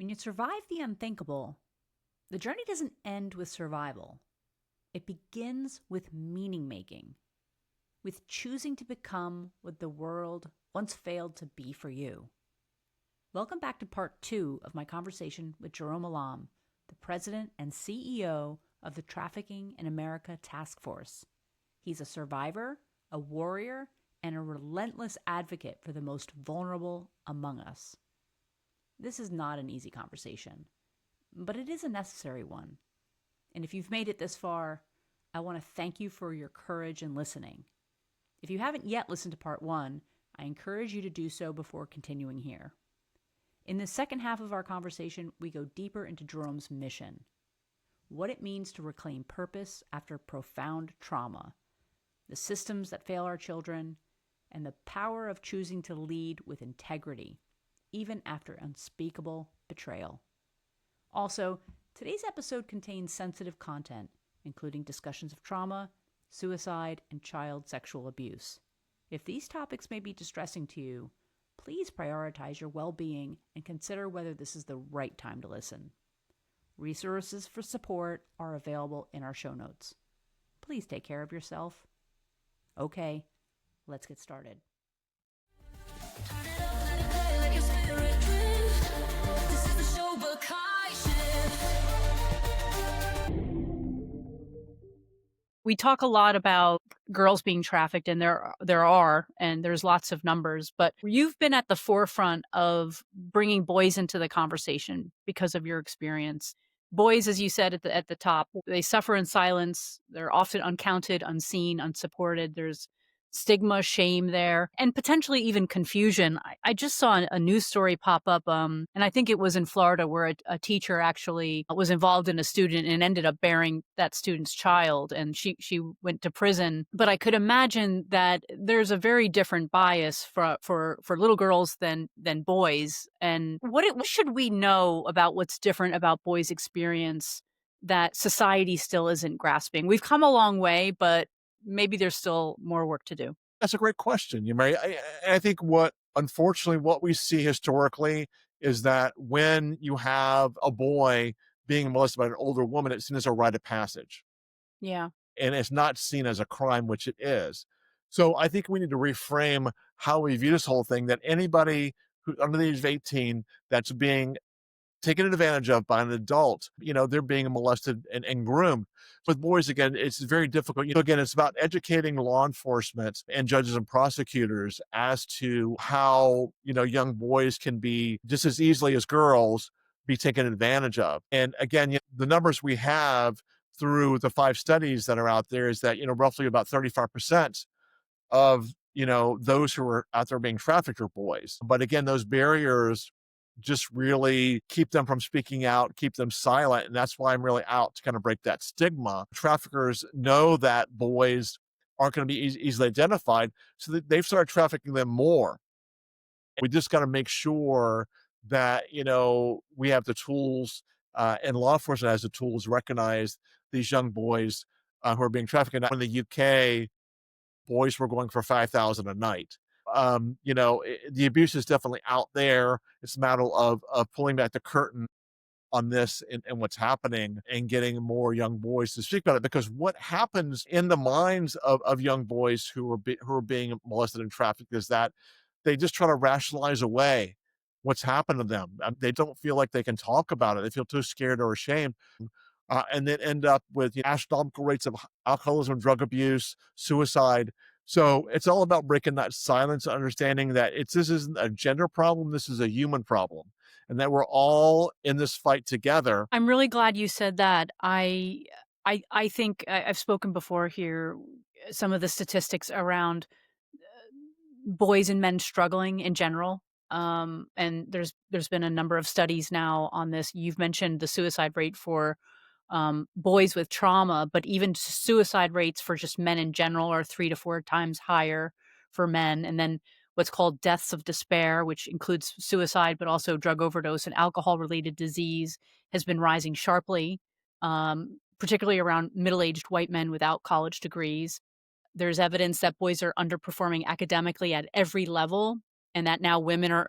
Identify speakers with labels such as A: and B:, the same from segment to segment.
A: When you survive the unthinkable, the journey doesn't end with survival. It begins with meaning making, with choosing to become what the world once failed to be for you. Welcome back to part 2 of my conversation with Jerome Elam, the president and CEO of the Trafficking in America Task Force. He's a survivor, a warrior, and a relentless advocate for the most vulnerable among us. This is not an easy conversation, but it is a necessary one. And if you've made it this far, I want to thank you for your courage in listening. If you haven't yet listened to part 1, I encourage you to do so before continuing here. In the second half of our conversation, we go deeper into Jerome's mission, what it means to reclaim purpose after profound trauma, the systems that fail our children, and the power of choosing to lead with integrity, even after unspeakable betrayal. Also, today's episode contains sensitive content, including discussions of trauma, suicide, and child sexual abuse. If these topics may be distressing to you, please prioritize your well-being and consider whether this is the right time to listen. Resources for support are available in our show notes. Please take care of yourself. Okay, let's get started.
B: This is the Shobukai Shift.
C: We talk a lot about girls being trafficked, and there's lots of numbers, but you've been at the forefront of bringing boys into the conversation because of your experience. Boys, as you said at the top, they suffer in silence. They're often uncounted, unseen, unsupported. There's stigma, shame there, and potentially even confusion. I just saw a news story pop up, and I think it was in Florida, where a teacher actually was involved in a student and ended up bearing that student's child, and she went to prison. But I could imagine that there's a very different bias for little girls than boys. And what should we know about what's different about boys' experience that society still isn't grasping? We've come a long way, but maybe there's still more work to do.
D: That's a great question, you Mary. I think unfortunately, what we see historically is that when you have a boy being molested by an older woman, it's seen as a rite of passage.
C: Yeah.
D: And it's not seen as a crime, which it is. So I think we need to reframe how we view this whole thing, that anybody who under the age of 18 that's being taken advantage of by an adult, they're being molested and groomed. With boys, again, it's very difficult. Again, it's about educating law enforcement and judges and prosecutors as to how, young boys can be just as easily as girls be taken advantage of. And again, the numbers we have through the 5 studies that are out there is that, roughly about 35% of, those who are out there being trafficked are boys. But again, those barriers just really keep them from speaking out, keep them silent. And that's why I'm really out to kind of break that stigma. Traffickers know that boys aren't going to be easily identified, so that they've started trafficking them more. We just got to make sure that, we have the tools and law enforcement has the tools to recognize these young boys who are being trafficked. In the UK, boys were going for $5,000 a night. The abuse is definitely out there. It's a matter of pulling back the curtain on this and what's happening and getting more young boys to speak about it. Because what happens in the minds of young boys who are being molested and trafficked is that they just try to rationalize away what's happened to them. They don't feel like they can talk about it. They feel too scared or ashamed. And then end up with astronomical rates of alcoholism, drug abuse, suicide. So it's all about breaking that silence, understanding that this isn't a gender problem, this is a human problem, and that we're all in this fight together.
C: I'm really glad you said that. I think I've spoken before here, some of the statistics around boys and men struggling in general. And there's been a number of studies now on this. You've mentioned the suicide rate for boys with trauma, but even suicide rates for just men in general are 3 to 4 times higher for men. And then what's called deaths of despair, which includes suicide, but also drug overdose and alcohol-related disease, has been rising sharply, particularly around middle-aged white men without college degrees. There's evidence that boys are underperforming academically at every level. and that now women are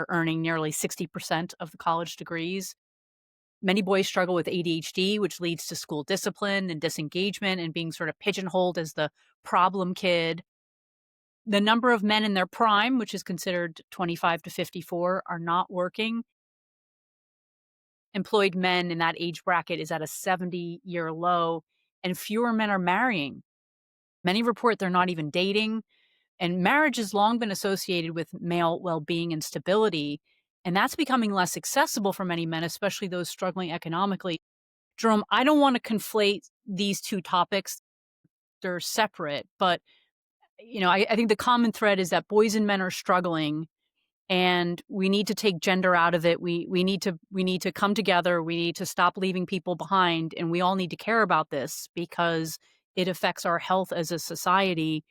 C: earning nearly 60% of the college degrees. Many boys struggle with ADHD, which leads to school discipline and disengagement and being sort of pigeonholed as the problem kid. The number of men in their prime, which is considered 25 to 54, are not working. Employed men in that age bracket is at a 70-year low, and fewer men are marrying. Many report they're not even dating, and marriage has long been associated with male well-being and stability, and that's becoming less accessible for many men, especially those struggling economically. Jerome, I don't want to conflate these two topics. They're separate, but I think the common thread is that boys and men are struggling, and we need to take gender out of it. We need to come together. We need to stop leaving people behind, and we all need to care about this because it affects our health as a society.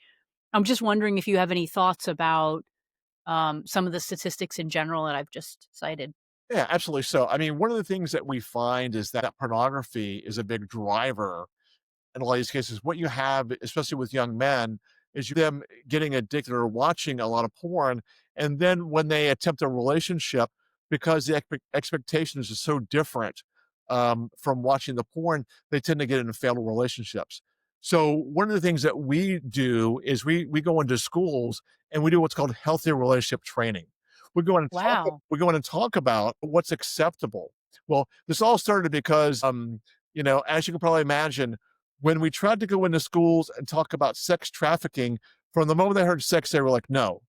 C: I'm just wondering if you have any thoughts about some of the statistics in general that I've just cited.
D: Yeah, absolutely. So, I mean, one of the things that we find is that pornography is a big driver in a lot of these cases. What you have, especially with young men, is them getting addicted or watching a lot of porn. And then when they attempt a relationship, because the expectations are so different from watching the porn, they tend to get into failed relationships. So one of the things that we do is we go into schools and we do what's called healthy relationship training.
C: Wow.
D: We go in and talk about what's acceptable. Well, this all started because as you can probably imagine, when we tried to go into schools and talk about sex trafficking, from the moment they heard sex, they were like, no.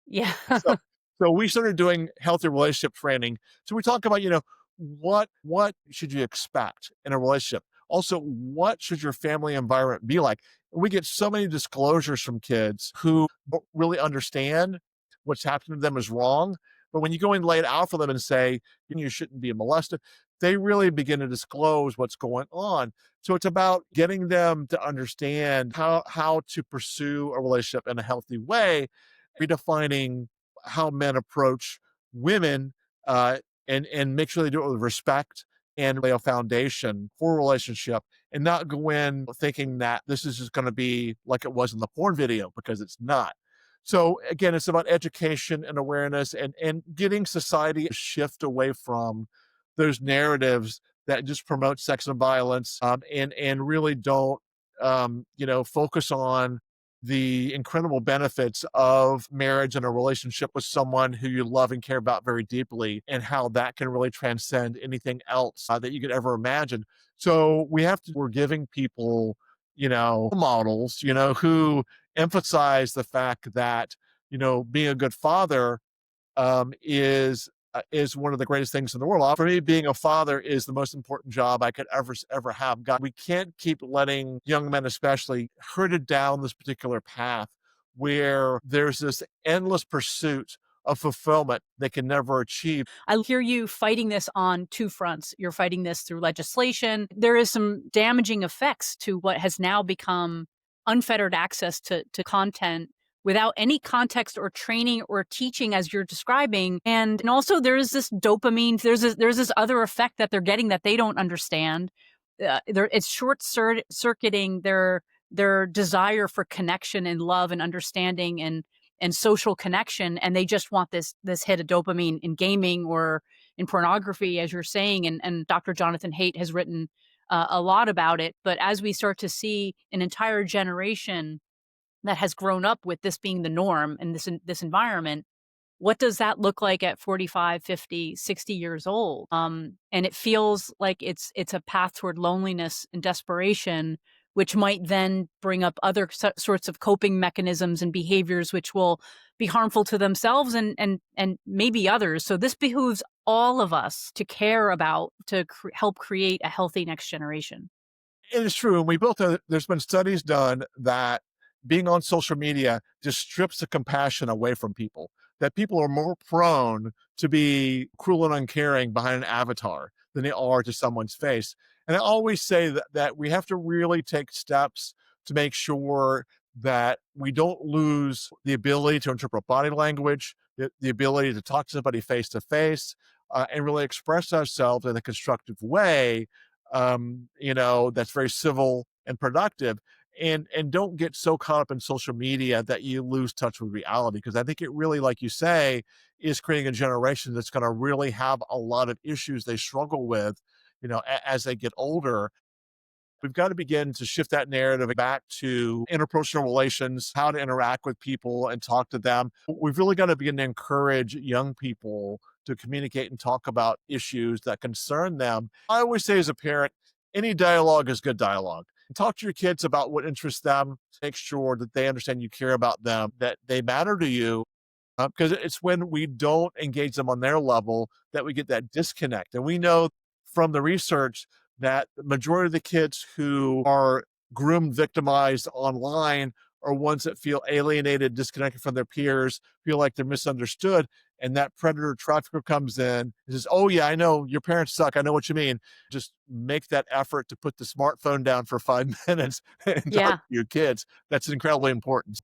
C: Yeah.
D: So, so we started doing healthy relationship training. So we talk about, what should you expect in a relationship? Also, what should your family environment be like? We get so many disclosures from kids who don't really understand what's happening to them is wrong. But when you go and lay it out for them and say, you shouldn't be molested, they really begin to disclose what's going on. So it's about getting them to understand how to pursue a relationship in a healthy way, redefining how men approach women, and make sure they do it with respect and lay a foundation for a relationship, and not go in thinking that this is just going to be like it was in the porn video, because it's not. So again, it's about education and awareness, and getting society to shift away from those narratives that just promote sex and violence, and really don't focus on the incredible benefits of marriage and a relationship with someone who you love and care about very deeply, and how that can really transcend anything else that you could ever imagine. So we're giving people, models, who emphasize the fact that, being a good father is one of the greatest things in the world. For me, being a father is the most important job I could ever have. God, we can't keep letting young men, especially, herded down this particular path where there's this endless pursuit of fulfillment they can never achieve.
C: I hear you fighting this on two fronts. You're fighting this through legislation. There is some damaging effects to what has now become unfettered access to content without any context or training or teaching, as you're describing. And also there is this dopamine, there's this other effect that they're getting that they don't understand. It's short-circuiting their desire for connection and love and understanding and social connection, and they just want this hit of dopamine in gaming or in pornography, as you're saying. And Dr. Jonathan Haidt has written a lot about it. But as we start to see an entire generation that has grown up with this being the norm and this environment, what does that look like at 45, 50, 60 years old? And it feels like it's a path toward loneliness and desperation, which might then bring up other sorts of coping mechanisms and behaviors which will be harmful to themselves and maybe others. So this behooves all of us to care about, to help create a healthy next generation.
D: It is true. And we both know that there's been studies done that being on social media just strips the compassion away from people, that people are more prone to be cruel and uncaring behind an avatar than they are to someone's face. And I always say that we have to really take steps to make sure that we don't lose the ability to interpret body language, the ability to talk to somebody face to face, and really express ourselves in a constructive way, that's very civil and productive. and don't get so caught up in social media that you lose touch with reality. Because I think it really, like you say, is creating a generation that's going to really have a lot of issues they struggle with, as they get older. We've got to begin to shift that narrative back to interpersonal relations, how to interact with people and talk to them. We've really got to begin to encourage young people to communicate and talk about issues that concern them. I always say as a parent, any dialogue is good dialogue. Talk to your kids about what interests them. Make sure that they understand you care about them, that they matter to you, because it's when we don't engage them on their level that we get that disconnect. And we know from the research that the majority of the kids who are groomed, victimized online are ones that feel alienated, disconnected from their peers, feel like they're misunderstood. And that predator trafficker comes in and says, "Oh, yeah, I know your parents suck. I know what you mean." Just make that effort to put the smartphone down for 5 minutes and talk
C: Yeah.
D: to your kids. That's incredibly important.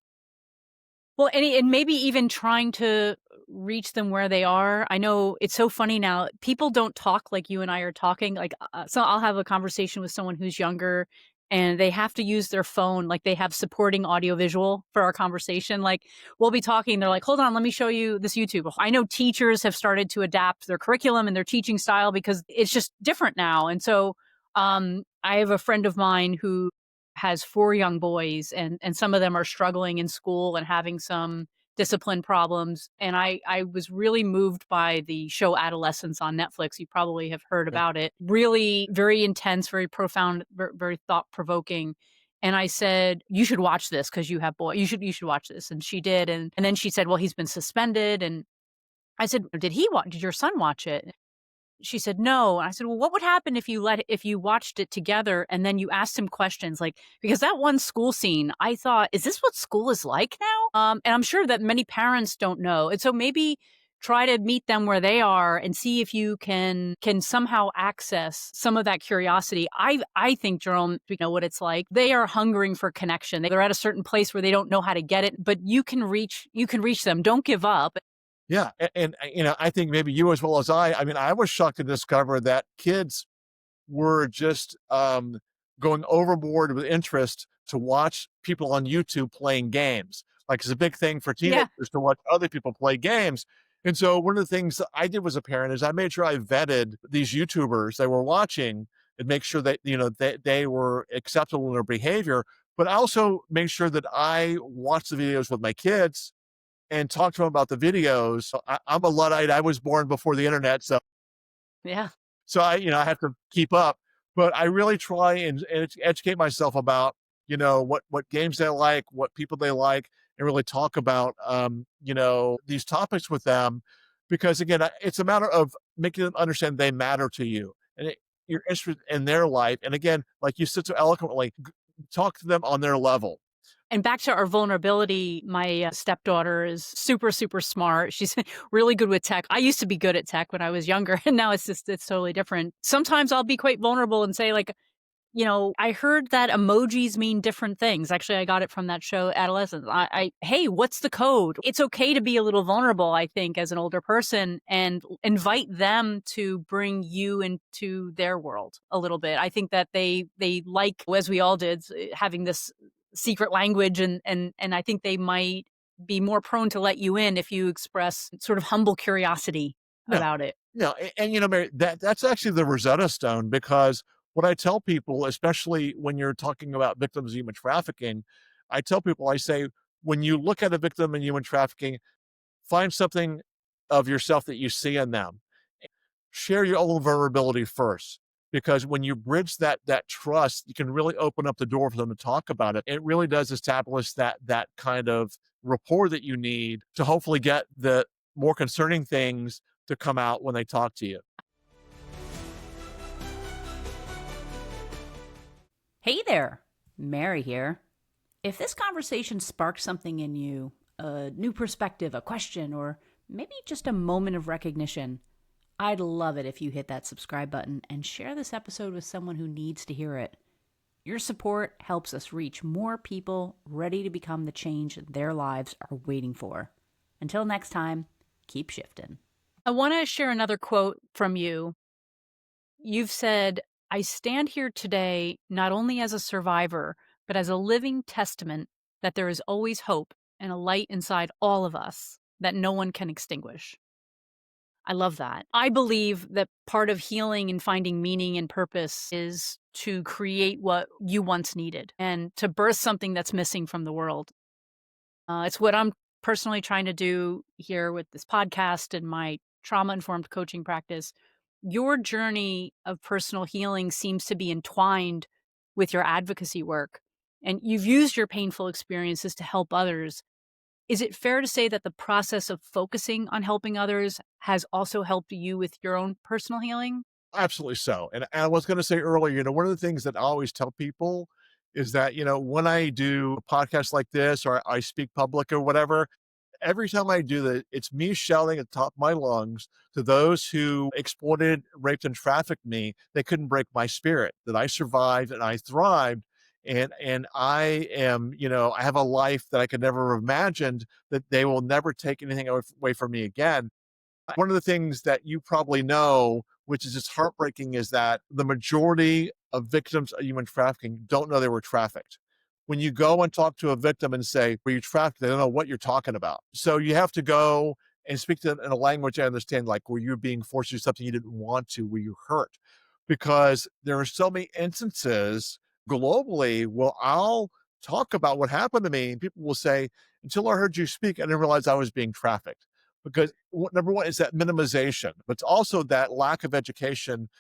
C: Well, and maybe even trying to reach them where they are. I know it's so funny now. People don't talk like you and I are talking. Like, so I'll have a conversation with someone who's younger and they have to use their phone. Like, they have supporting audiovisual for our conversation. Like, we'll be talking. They're like, hold on, let me show you this YouTube. I know teachers have started to adapt their curriculum and their teaching style because it's just different now. And so I have a friend of mine who has 4 young boys, and some of them are struggling in school and having some discipline problems. And I was really moved by the show Adolescence on Netflix. You probably have heard
D: Yeah.
C: about it. Really very intense, very profound, very thought-provoking. And I said, "You should watch this because you have boys. You should watch this." And she did. And then she said, "Well, he's been suspended." And I said, Did your son watch it?" She said, "No." And I said, "Well, what would happen if you watched it together and then you asked him questions?" Like, because that one school scene, I thought, is this what school is like now? And I'm sure that many parents don't know. And so maybe try to meet them where they are and see if you can somehow access some of that curiosity. I think, Jerome, you know what it's like. They are hungering for connection. They're at a certain place where they don't know how to get it, but you can reach them. Don't give up.
D: Yeah, and I think maybe you as well as I mean, I was shocked to discover that kids were just, going overboard with interest to watch people on YouTube playing games. Like, it's a big thing for
C: Yeah.
D: teenagers to watch other people play games. And so one of the things that I did as a parent is I made sure I vetted these YouTubers they were watching and make sure that, they were acceptable in their behavior, but I also made sure that I watched the videos with my kids and talk to them about the videos. So I'm a Luddite. I was born before the internet,
C: Yeah.
D: so I have to keep up. But I really try and educate myself about what games they like, what people they like, and really talk about these topics with them, because again, it's a matter of making them understand they matter to you and you're interested in their life. And again, like you said so eloquently, talk to them on their level.
C: And back to our vulnerability, my stepdaughter is super, super smart. She's really good with tech. I used to be good at tech when I was younger, and now it's totally different. Sometimes I'll be quite vulnerable and say, like, I heard that emojis mean different things. Actually, I got it from that show, Adolescence. Hey, what's the code? It's okay to be a little vulnerable, I think, as an older person, and invite them to bring you into their world a little bit. I think that they like, as we all did, having this secret language, and I think they might be more prone to let you in if you express sort of humble curiosity
D: No,
C: about it.
D: no, and Mary, that's actually the Rosetta Stone, because what I tell people, especially when you're talking about victims of human trafficking, I tell people, I say, when you look at a victim in human trafficking, find something of yourself that you see in them. Share your own vulnerability first, because when you bridge that trust, you can really open up the door for them to talk about it. It really does establish that kind of rapport that you need to hopefully get the more concerning things to come out when they talk to you.
A: Hey there, Mary here. If this conversation sparked something in you, a new perspective, a question, or maybe just a moment of recognition, I'd love it if you hit that subscribe button and share this episode with someone who needs to hear it. Your support helps us reach more people ready to become the change their lives are waiting for. Until next time, keep shifting.
C: I want to share another quote from you. You've said, "I stand here today not only as a survivor, but as a living testament that there is always hope and a light inside all of us that no one can extinguish. I love that. I believe that part of healing and finding meaning and purpose is to create what you once needed and to birth something that's missing from the world. It's what I'm personally trying to do here with this podcast and my trauma-informed coaching practice. Your journey of personal healing seems to be entwined with your advocacy work, and you've used your painful experiences to help others. Is it fair to say that the process of focusing on helping others has also helped you with your own personal healing?
D: Absolutely so. And I was going to say earlier, one of the things that I always tell people is that, when I do a podcast like this or I speak public or whatever, every time I do that, it's me shouting at the top of my lungs to those who exploited, raped, and trafficked me. They couldn't break my spirit, that I survived and I thrived. And I am, I have a life that I could never have imagined, that they will never take anything away from me again. One of the things that you probably know, which is just heartbreaking, is that the majority of victims of human trafficking don't know they were trafficked. When you go and talk to a victim and say, were you trafficked? They don't know what you're talking about. So you have to go and speak to them in a language I understand, like, were you being forced to do something you didn't want to? Were you hurt? Because there are so many instances globally where I'll talk about what happened to me and people will say, until I heard you speak, I didn't realize I was being trafficked. Because number one is that minimization, but it's also that lack of education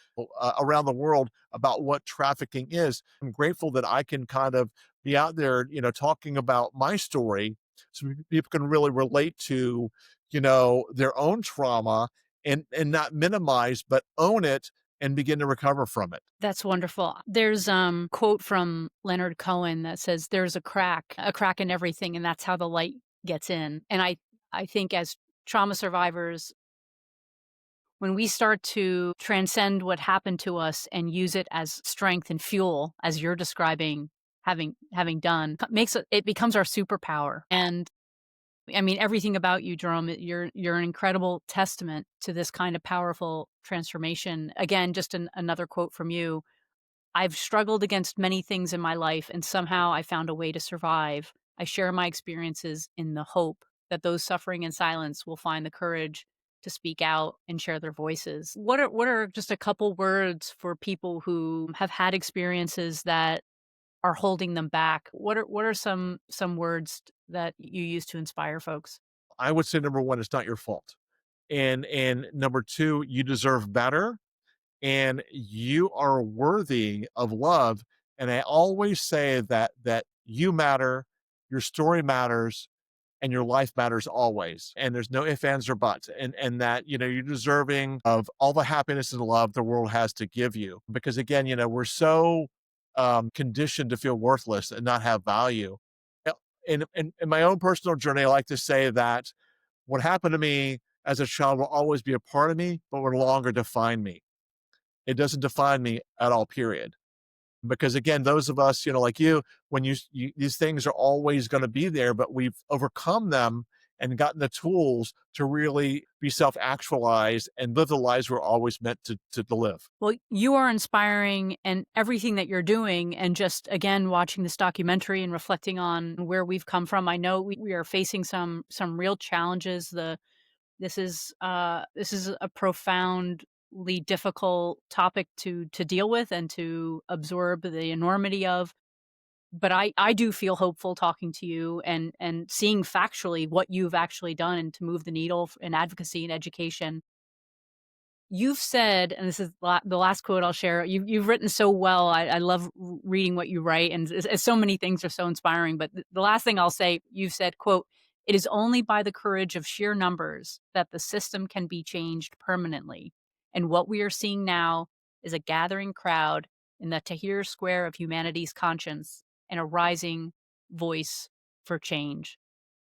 D: around the world about what trafficking is. I'm grateful that I can kind of be out there, talking about my story so people can really relate to, their own trauma and not minimize, but own it and begin to recover from it.
C: That's wonderful. There's quote from Leonard Cohen that says there's a crack in everything, and that's how the light gets in. And I think as trauma survivors, when we start to transcend what happened to us and use it as strength and fuel, as you're describing, having done, it becomes our superpower. And I mean, everything about you, Jerome, you're an incredible testament to this kind of powerful transformation. Again, just another quote from you. I've struggled against many things in my life, and somehow I found a way to survive. I share my experiences in the hope that those suffering in silence will find the courage to speak out and share their voices. What are just a couple words for people who have had experiences that are holding them back? What are some words that you use to inspire folks?
D: I would say number one, it's not your fault. And number two, you deserve better and you are worthy of love. And I always say that you matter, your story matters, and your life matters always. And there's no ifs, ands, or buts. And that, you're deserving of all the happiness and love the world has to give you. Because again, we're so conditioned to feel worthless and not have value. In my own personal journey, I like to say that what happened to me as a child will always be a part of me, but will no longer define me. It doesn't define me at all, period. Because again, those of us, like you, when these things are always going to be there, but we've overcome them and gotten the tools to really be self-actualized and live the lives we're always meant to live.
C: Well, you are inspiring, and everything that you're doing, and just again watching this documentary and reflecting on where we've come from. I know we are facing some real challenges. This is a profoundly difficult topic to deal with and to absorb the enormity of. But I do feel hopeful talking to you and seeing factually what you've actually done and to move the needle in advocacy and education. You've said, and this is the last quote I'll share. You've written so well. I love reading what you write, and so many things are so inspiring. But the last thing I'll say, you've said, "quote It is only by the courage of sheer numbers that the system can be changed permanently, and what we are seeing now is a gathering crowd in the Tahrir Square of humanity's conscience and a rising voice for change."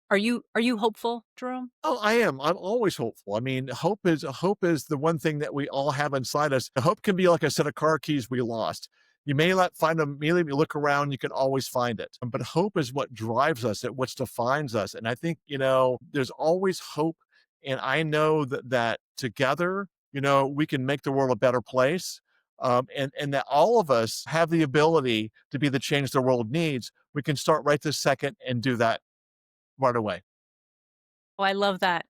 C: Are you hopeful, Jerome?
D: Oh, I am. I'm always hopeful. I mean, hope is the one thing that we all have inside us. Hope can be like a set of car keys we lost. You may not find them immediately. If you look around, you can always find it. But hope is what drives us, it what defines us. And I think, there's always hope. And I know that together, we can make the world a better place. and that all of us have the ability to be the change the world needs. We can start right this second and do that right away.
C: Oh, I love that.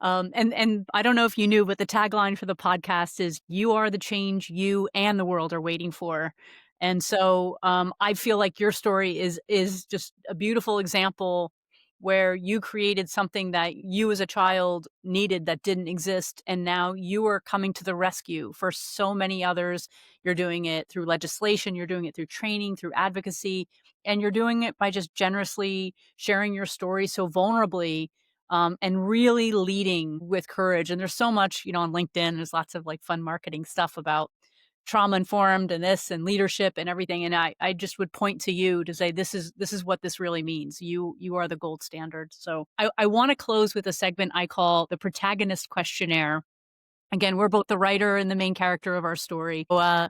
C: And I don't know if you knew, but the tagline for the podcast is "You are the change you and the world are waiting for." And so I feel like your story is just a beautiful example where you created something that you as a child needed that didn't exist, and now you are coming to the rescue for so many others. You're doing it through legislation, you're doing it through training, through advocacy, and you're doing it by just generously sharing your story so vulnerably, and really leading with courage. And there's so much, on LinkedIn, there's lots of like fun marketing stuff about trauma informed and this and leadership and everything. And I just would point to you to say, this is what this really means. You are the gold standard. So I want to close with a segment I call the Protagonist Questionnaire. Again, we're both the writer and the main character of our story. So,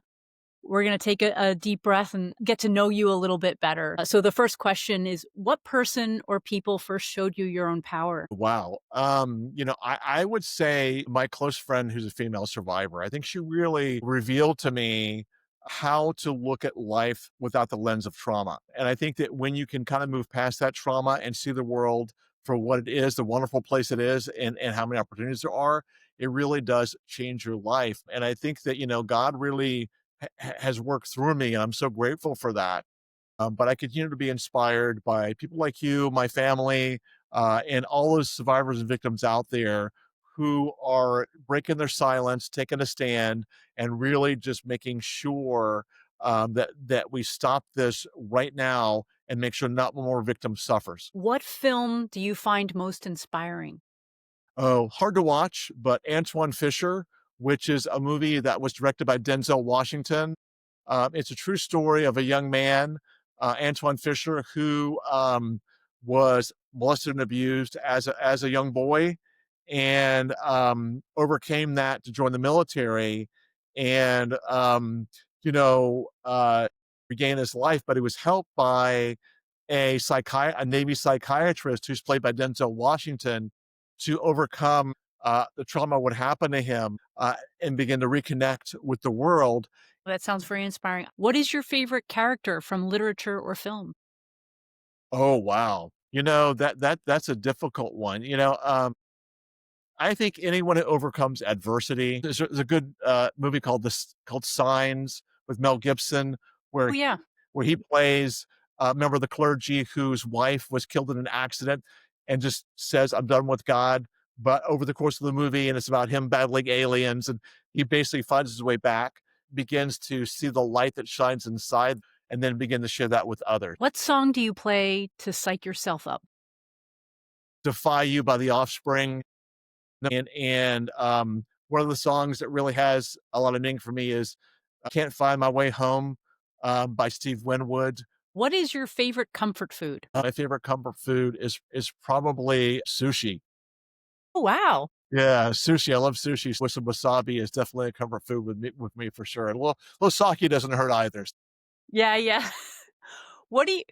C: we're going to take a deep breath and get to know you a little bit better. So the first question is, what person or people first showed you your own power?
D: Wow. I would say my close friend who's a female survivor. I think she really revealed to me how to look at life without the lens of trauma. And I think that when you can kind of move past that trauma and see the world for what it is, the wonderful place it is, and how many opportunities there are, it really does change your life. And I think that, God really has worked through me, and I'm so grateful for that. But I continue to be inspired by people like you, my family, and all those survivors and victims out there who are breaking their silence, taking a stand, and really just making sure that we stop this right now and make sure not one more victim suffers.
C: What film do you find most inspiring?
D: Oh, hard to watch, but Antoine Fisher, which is a movie that was directed by Denzel Washington. It's a true story of a young man, Antoine Fisher, who was molested and abused as a young boy, and overcame that to join the military, and you know uh, regain his life. But he was helped by a Navy psychiatrist who's played by Denzel Washington to overcome the trauma would happen to him and begin to reconnect with the world.
C: That sounds very inspiring. What is your favorite character from literature or film?
D: Oh wow. That's a difficult one. I think anyone who overcomes adversity. There's a good movie called Signs with Mel Gibson,
C: Oh,
D: where
C: yeah.
D: where he plays a member of the clergy whose wife was killed in an accident, and just says, "I'm done with God." But over the course of the movie, and it's about him battling aliens, and he basically finds his way back, begins to see the light that shines inside, and then begin to share that with others.
C: What song do you play to psych yourself up?
D: "Defy You" by The Offspring. And one of the songs that really has a lot of meaning for me is "Can't Find My Way Home" by Steve Winwood.
C: What is your favorite comfort food?
D: My favorite comfort food is probably sushi.
C: Oh, wow.
D: Yeah, sushi. I love sushi. With some wasabi is definitely a comfort food with me for sure. And a little sake doesn't hurt either.
C: Yeah, yeah. What do you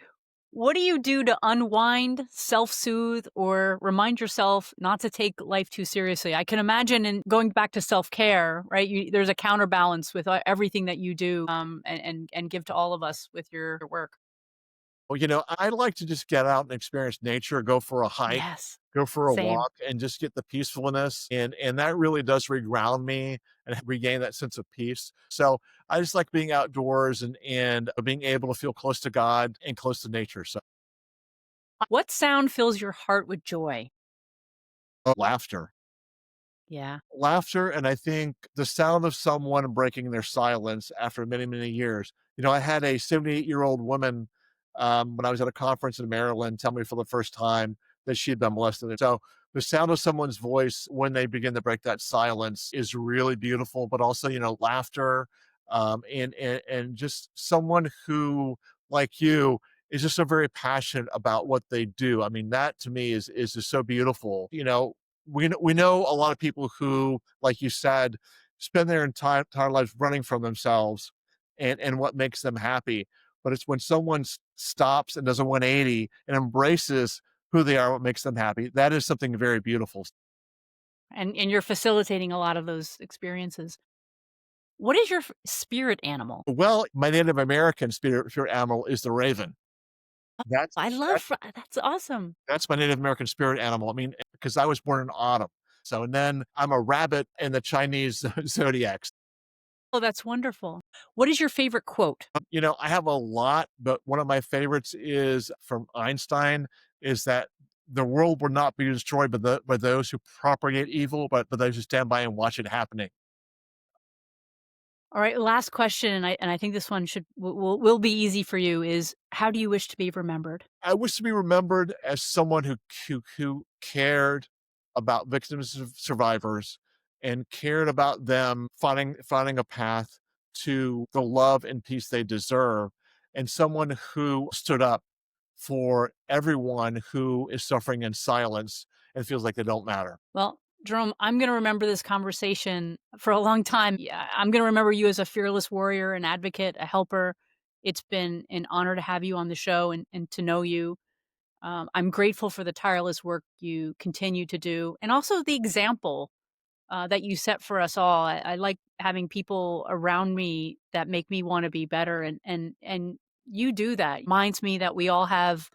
C: what do you do to unwind, self-soothe, or remind yourself not to take life too seriously? I can imagine, in going back to self-care, right? There's a counterbalance with everything that you do, and give to all of us with your work.
D: Well, I like to just get out and experience nature, go for a hike,
C: Yes.
D: go for a
C: Same.
D: walk, and just get the peacefulness. And that really does reground me and regain that sense of peace. So I just like being outdoors and being able to feel close to God and close to nature. So
C: What sound fills your heart with joy?
D: laughter.
C: Yeah.
D: Laughter, and I think the sound of someone breaking their silence after many, many years. I had a 78-year-old woman, when I was at a conference in Maryland, tell me for the first time that she had been molested. So the sound of someone's voice when they begin to break that silence is really beautiful, but also, laughter, and just someone who, like you, is just so very passionate about what they do. I mean, that to me is just so beautiful. We know a lot of people who, like you said, spend their entire lives running from themselves and what makes them happy. But it's when someone stops and does a 180 and embraces who they are, what makes them happy. That is something very beautiful.
C: And you're facilitating a lot of those experiences. What is your spirit animal?
D: Well, my Native American spirit animal is the raven. That's
C: I
D: that
C: love that's awesome.
D: that's my Native American spirit animal. I mean, because I was born in autumn. So, and then I'm a rabbit in the Chinese zodiac.
C: Oh, that's wonderful. What is your favorite quote?
D: I have a lot, but one of my favorites is from Einstein, is that the world will not be destroyed by those who propagate evil, but by those who stand by and watch it happening.
C: All right, last question, and I think this one will be easy for you. Is how do you wish to be remembered?
D: I wish to be remembered as someone who cared about victims of survivors and cared about them finding a path to the love and peace they deserve, and someone who stood up for everyone who is suffering in silence and feels like they don't matter.
C: Well, Jerome, I'm going to remember this conversation for a long time. Yeah, I'm going to remember you as a fearless warrior, an advocate, a helper. It's been an honor to have you on the show and to know you. I'm grateful for the tireless work you continue to do and also the example that you set for us all. I like having people around me that make me want to be better, and you do that. Reminds me that we all have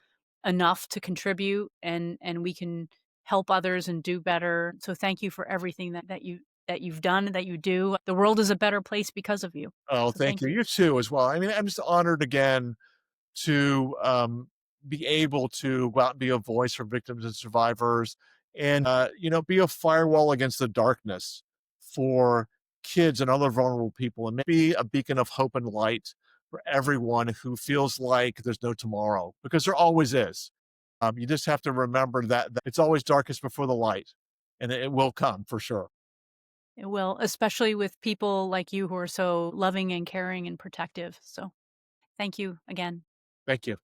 C: enough to contribute, and we can help others and do better. So thank you for everything that you've done and that you do. The world is a better place because of you.
D: Oh,
C: So
D: thank
C: thank
D: you.
C: you.
D: You too, as well. I mean, I'm just honored again to be able to go out and be a voice for victims and survivors, and be a firewall against the darkness for kids and other vulnerable people, and maybe a beacon of hope and light for everyone who feels like there's no tomorrow, because there always is. You just have to remember that it's always darkest before the light, and it will come for sure.
C: It will, especially with people like you who are so loving and caring and protective. So thank you again.
D: Thank you.